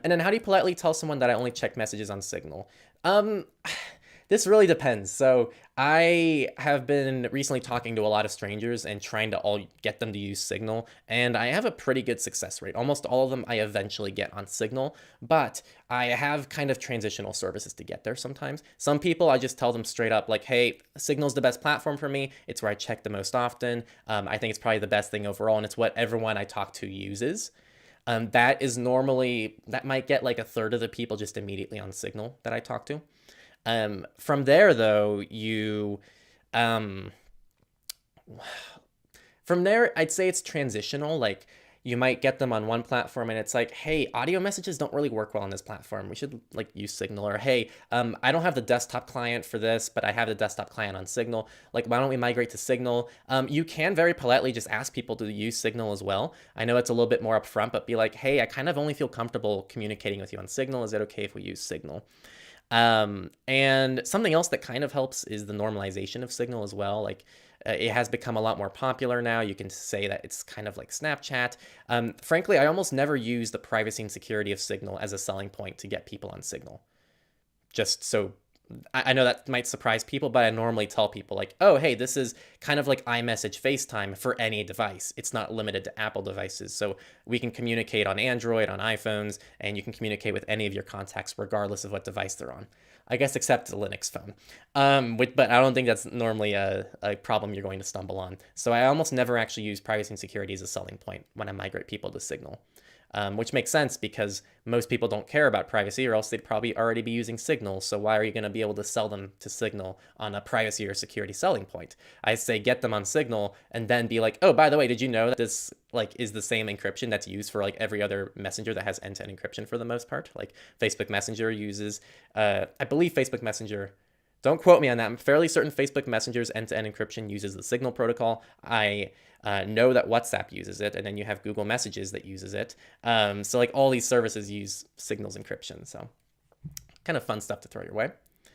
And then how do you politely tell someone that I only check messages on Signal? Um, this really depends. So I have been recently talking to a lot of strangers and trying to all get them to use Signal, and I have a pretty good success rate. Almost all of them I eventually get on Signal, but I have kind of transitional services to get there sometimes. Some people I just tell them straight up like, hey, Signal's the best platform for me. It's where I check the most often. I think it's probably the best thing overall, and it's what everyone I talk to uses. That might get like a third of the people just immediately on Signal that I talk to. From there, though, um, from there, I'd say it's transitional. Like you might get them on one platform and it's like, hey, audio messages don't really work well on this platform. We should like use Signal. Or hey, I don't have the desktop client for this, but I have the desktop client on Signal. Like, why don't we migrate to Signal? You can very politely just ask people to use Signal as well. I know it's a little bit more upfront, but be like, hey, I kind of only feel comfortable communicating with you on Signal. Is it okay if we use Signal? And something else that kind of helps is the normalization of Signal as well. Like it has become a lot more popular now. You can say that it's kind of like Snapchat. Frankly, I almost never use the privacy and security of Signal as a selling point to get people on Signal. Just so I know that might surprise people, but I normally tell people like, oh, hey, this is kind of like iMessage FaceTime for any device. It's not limited to Apple devices. So we can communicate on Android, on iPhones, and you can communicate with any of your contacts regardless of what device they're on. I guess except the Linux phone. But I don't think that's normally a problem you're going to stumble on. So I almost never actually use privacy and security as a selling point when I migrate people to Signal. Which makes sense because most people don't care about privacy or else they'd probably already be using Signal. So why are you going to be able to sell them to Signal on a privacy or security selling point? I say get them on Signal and then be like, oh, by the way, did you know that this like is the same encryption that's used for like every other messenger that has end-to-end encryption for the most part? Like Facebook Messenger uses, I believe Facebook Messenger, don't quote me on that. I'm fairly certain Facebook Messenger's end-to-end encryption uses the Signal protocol. I know that WhatsApp uses it, and then you have Google Messages that uses it. So like all these services use Signal's encryption. So kind of fun stuff to throw your way.